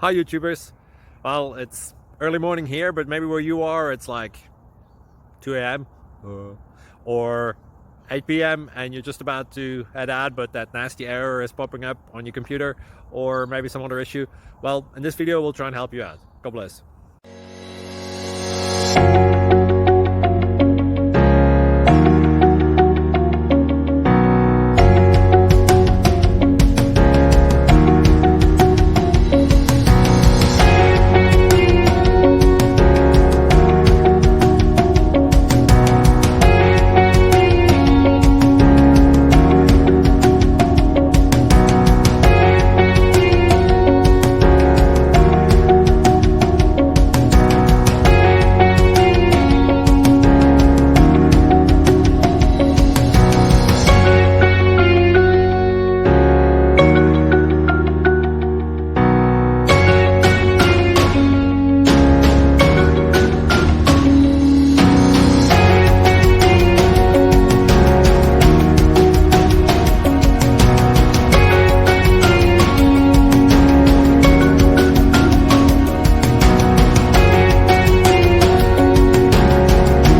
Hi YouTubers. Well, it's early morning here, but maybe where you are it's like 2 a.m. or 8 p.m. and you're just about to head out, but that nasty error is popping up on your computer, or maybe some other issue. Well, in this video we'll try and help you out. God bless.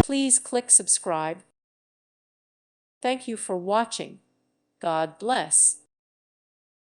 Please click subscribe. Thank you for watching. God bless.